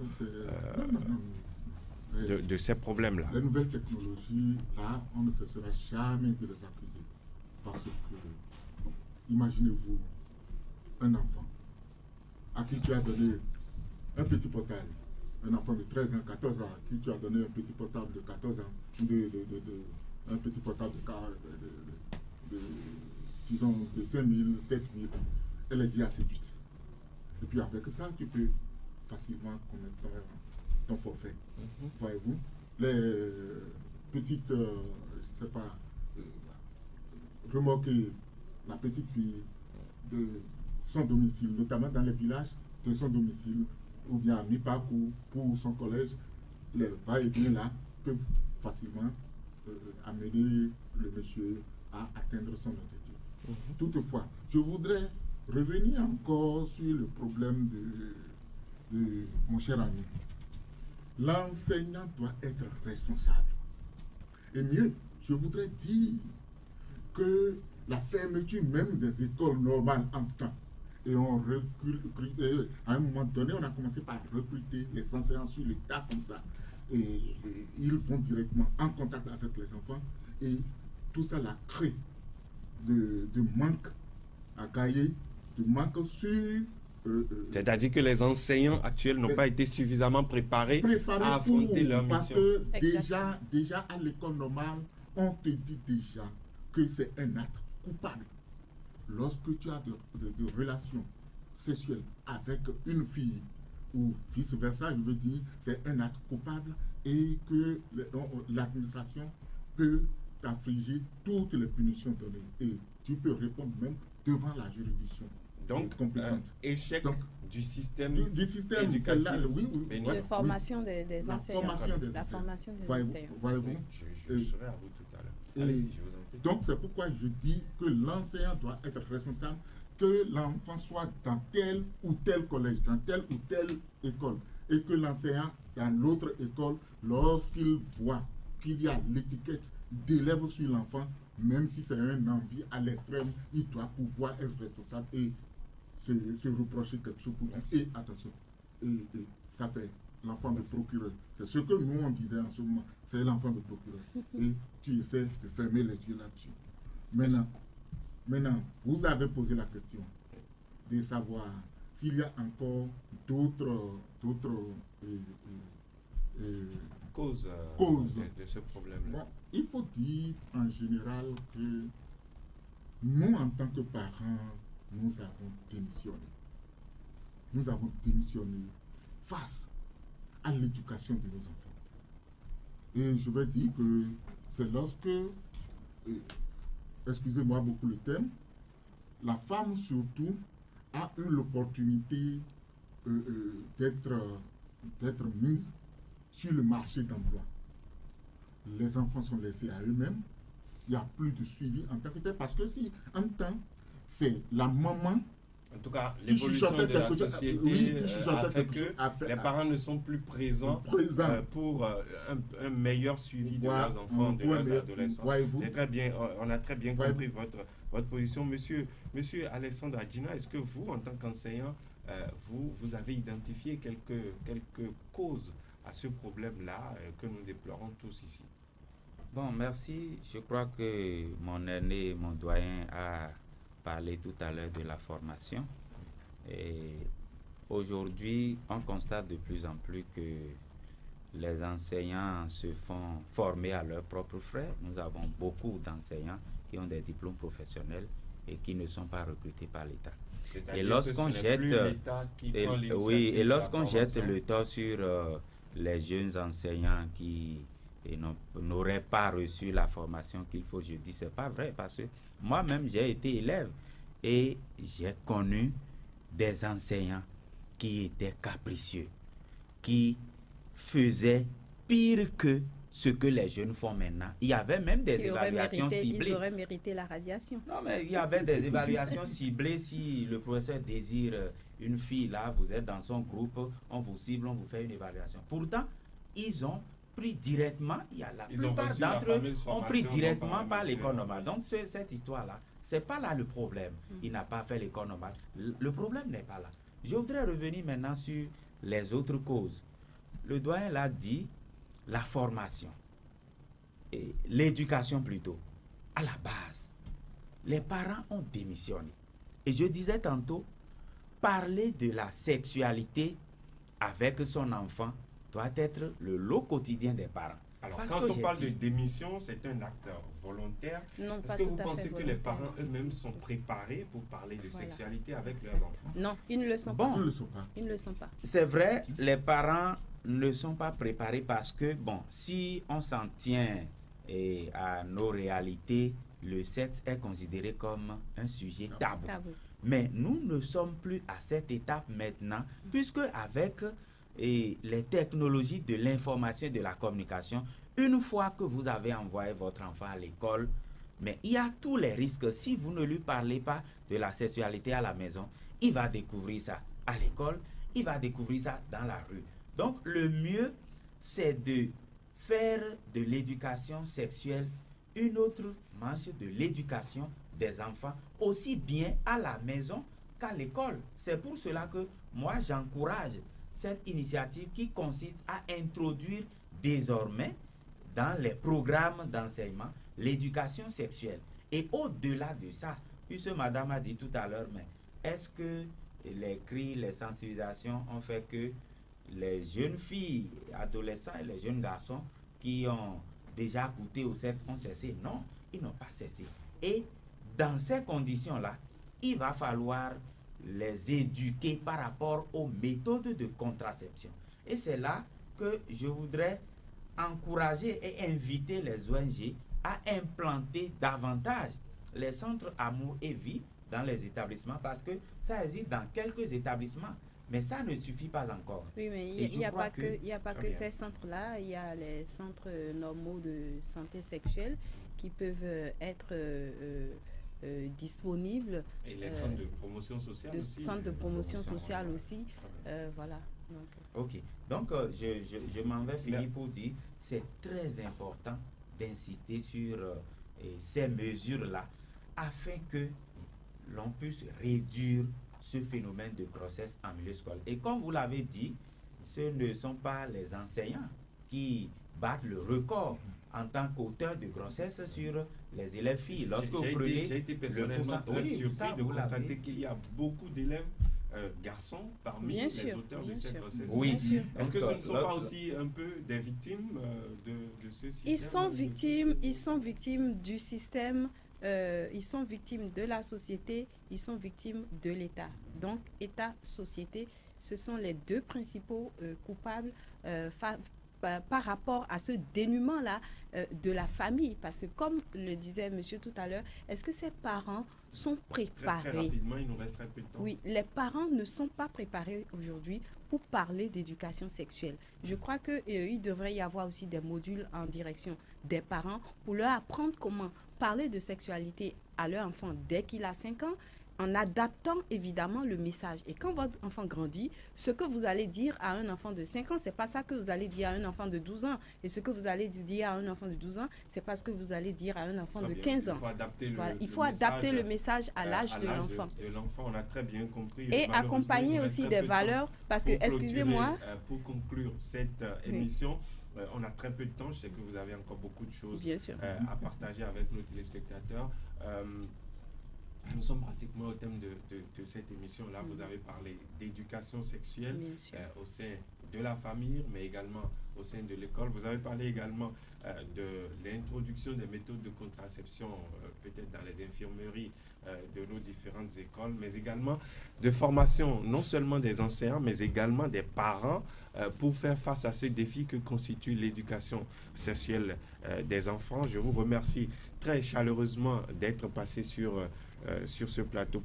de ces problèmes-là? Les nouvelles technologies, là, on ne cessera jamais de les accuser. Parce que, imaginez-vous, un enfant à qui tu as donné un petit portable, un enfant de 13 ans, 14 ans, à qui tu as donné un petit portable de 14 ans, un petit portable disons, de 5 000, 7 000, elle est dit à séduite. Et puis avec ça, tu peux facilement commettre ton forfait. Voyez-vous, les petites, je ne sais pas, remarquez la petite fille de son domicile, notamment dans les villages de son domicile, ou bien à mi-parcours pour son collège, les va-et-vient là peuvent facilement amener le monsieur à atteindre son objectif. Toutefois, je voudrais revenir encore sur le problème de mon cher ami. L'enseignant doit être responsable. Et mieux, je voudrais dire que la fermeture même des écoles normales en temps, et à un moment donné, on a commencé par recruter les enseignants sur le tas comme ça. Et ils vont directement en contact avec les enfants. Et tout ça la crée de manque à Gaïa, de manque sur... C'est-à-dire que les enseignants actuels n'ont pas été suffisamment préparés à affronter leur mission. Parce que déjà à l'école normale, on te dit déjà que c'est un acte coupable. Lorsque tu as de relations sexuelles avec une fille ou vice-versa, je veux dire, c'est un acte coupable et que l'administration peut t'infliger toutes les punitions données. Et tu peux répondre même devant la juridiction. Donc, échec du système éducatif. Oui. De formation des enseignants. La formation des enseignants. Voyez-vous, je serai à vous tout à l'heure. Allez-y, je vous en prie. Donc, c'est pourquoi je dis que l'enseignant doit être responsable, que l'enfant soit dans tel ou tel collège, dans telle ou telle école, et que l'enseignant, dans l'autre école, lorsqu'il voit qu'il y a l'étiquette d'élève sur l'enfant, même si c'est un envie à l'extrême, il doit pouvoir être responsable et se reprocher quelque chose pour dire, et attention, et ça fait l'enfant de procureur. C'est ce que nous on disait en ce moment, c'est l'enfant de procureur. Et tu essaies de fermer les yeux là-dessus. Maintenant, vous avez posé la question de savoir s'il y a encore d'autres causes de ce problème-là. Bon, il faut dire en général que nous, en tant que parents, nous avons démissionné. Nous avons démissionné face à l'éducation de nos enfants. Et je vais dire que c'est lorsque, excusez-moi beaucoup le terme, la femme surtout a eu l'opportunité d'être mise sur le marché d'emploi. Les enfants sont laissés à eux-mêmes. Il n'y a plus de suivi en tant que tel. Parce que si en temps, c'est la maman. En tout cas, l'évolution de la société a fait que les parents ne sont plus présents pour un meilleur suivi de leurs enfants, de leurs adolescents. C'est très bien, on a très bien compris votre position. Monsieur Alexandre Adjina, est-ce que vous, en tant qu'enseignant, vous avez identifié quelques causes à ce problème-là que nous déplorons tous ici? Bon, merci. Je crois que mon aîné, mon doyen a parlé tout à l'heure de la formation. Et aujourd'hui, on constate de plus en plus que les enseignants se font former à leurs propres frais. Nous avons beaucoup d'enseignants qui ont des diplômes professionnels et qui ne sont pas recrutés par l'État. Et lorsqu'on jette, le tort sur les jeunes enseignants qui n'auraient pas reçu la formation qu'il faut, je dis c'est pas vrai, parce que moi-même j'ai été élève et j'ai connu des enseignants qui étaient capricieux, qui faisaient pire que ce que les jeunes font maintenant. Il y avait même des évaluations ciblées. Ils auraient mérité la radiation. Non, mais il y avait des évaluations ciblées. Si le professeur désire une fille, là, vous êtes dans son groupe, on vous cible, on vous fait une évaluation. Pourtant, ils ont pris directement, la plupart d'entre eux ont pris directement par l'école normale. Donc, cette histoire-là, c'est pas là le problème. Il n'a pas fait l'école normale. Le problème n'est pas là. Je voudrais revenir maintenant sur les autres causes. Le doyen l'a dit, la formation, et l'éducation plutôt, à la base. Les parents ont démissionné. Et je disais tantôt, parler de la sexualité avec son enfant doit être le lot quotidien des parents. Alors, quand on parle de démission, c'est un acte volontaire. Non, est-ce que vous pensez que les parents eux-mêmes sont préparés pour parler de sexualité avec leurs enfants? Non, ils ne le sont pas. Ils ne le sont pas. C'est vrai, les parents ne sont pas préparés parce que, bon, si on s'en tient à nos réalités, le sexe est considéré comme un sujet tabou. Mais nous ne sommes plus à cette étape maintenant, puisque avec les technologies de l'information et de la communication, une fois que vous avez envoyé votre enfant à l'école, mais il y a tous les risques. Si vous ne lui parlez pas de la sexualité à la maison, il va découvrir ça à l'école, il va découvrir ça dans la rue. Donc, le mieux, c'est de faire de l'éducation sexuelle une autre manche de l'éducation des enfants, aussi bien à la maison qu'à l'école. C'est pour cela que moi, j'encourage cette initiative qui consiste à introduire désormais dans les programmes d'enseignement l'éducation sexuelle. Et au-delà de ça, puisque madame a dit tout à l'heure, mais est-ce que les cris, les sensibilisations ont fait que les jeunes filles, adolescents et les jeunes garçons qui ont déjà goûté au sexe ont cessé? Non, ils n'ont pas cessé. Et dans ces conditions-là, il va falloir les éduquer par rapport aux méthodes de contraception. Et c'est là que je voudrais encourager et inviter les ONG à implanter davantage les centres amour et vie dans les établissements, parce que ça existe dans quelques établissements. Mais ça ne suffit pas encore. Oui, mais il n'y a pas que ces centres-là. Il y a les centres normaux de santé sexuelle qui peuvent être disponibles. Et les centres de promotion sociale aussi. Centres de promotion sociale aussi. Voilà. Donc. Ok. Donc, je m'en vais finir pour dire c'est très important d'insister sur ces mesures-là afin que l'on puisse réduire ce phénomène de grossesse en milieu scolaire. Et comme vous l'avez dit, ce ne sont pas les enseignants qui battent le record en tant qu'auteurs de grossesse sur les élèves filles. Lorsque vous prenez j'ai été personnellement très surpris de constater qu'il y a beaucoup d'élèves garçons parmi les auteurs de cette grossesse. Oui. Est-ce que ce ne sont pas aussi un peu des victimes de ce système? Ils sont victimes du système. Ils sont victimes de la société, ils sont victimes de l'État. Donc, État, société, ce sont les deux principaux coupables par rapport à ce dénuement-là de la famille. Parce que comme le disait monsieur tout à l'heure, est-ce que ces parents sont préparés? Très rapidement, il nous reste très peu de temps. Oui, les parents ne sont pas préparés aujourd'hui pour parler d'éducation sexuelle. Je crois qu'il devrait y avoir aussi des modules en direction des parents pour leur apprendre comment parler de sexualité à leur enfant dès qu'il a 5 ans, en adaptant évidemment le message. Et quand votre enfant grandit, ce que vous allez dire à un enfant de 5 ans, c'est pas ça que vous allez dire à un enfant de 12 ans. Et ce que vous allez dire à un enfant de 12 ans, c'est pas ce que vous allez dire à un enfant de 15 ans. Il faut adapter le message à l'âge de l'enfant. On a très bien compris. Et accompagner aussi des valeurs, parce que, excusez-moi. Pour conclure cette émission, on a très peu de temps. Je sais que vous avez encore beaucoup de choses à partager avec nos téléspectateurs. Nous sommes pratiquement au thème de cette émission-là. Vous avez parlé d'éducation sexuelle au sein de la famille, mais également au sein de l'école. Vous avez parlé également de l'introduction des méthodes de contraception, peut-être dans les infirmeries de nos différentes écoles, mais également de formation, non seulement des enseignants, mais également des parents pour faire face à ce défi que constitue l'éducation sexuelle des enfants. Je vous remercie très chaleureusement d'être passé sur ce plateau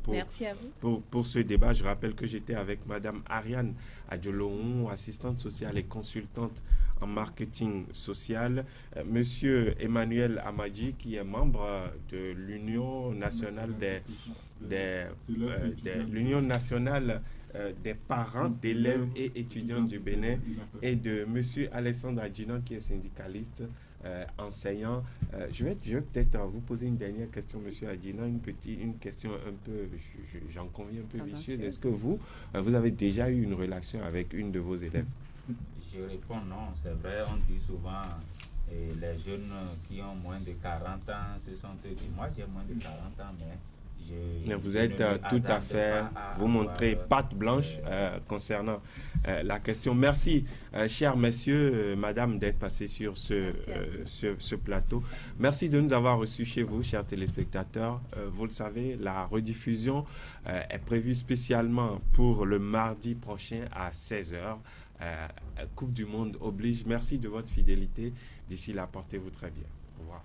pour ce débat. Je rappelle que j'étais avec Madame Ariane Adjoloun, assistante sociale et consultante en marketing social, Monsieur Emmanuel Amadji, qui est membre de l'Union nationale l'Union nationale des parents d'élèves et étudiants du Bénin, et de Monsieur Alessandre Adjinan, qui est syndicaliste, enseignant. Je vais peut-être vous poser une dernière question, Monsieur Adjinan, une question un peu, j'en conviens, un peu vicieuse. Est-ce que vous avez déjà eu une relation avec une de vos élèves? Je réponds non, c'est vrai, on dit souvent les jeunes qui ont moins de 40 ans, ce sont eux. Moi j'ai moins de 40 ans, mais vous êtes tout à fait, vous montrez patte blanche concernant la question. Merci, chers messieurs, madame, d'être passés sur ce plateau. Merci de nous avoir reçus chez vous, chers téléspectateurs. Vous le savez, la rediffusion est prévue spécialement pour le mardi prochain à 16h. Coupe du Monde oblige. Merci de votre fidélité. D'ici là, portez-vous très bien. Au revoir.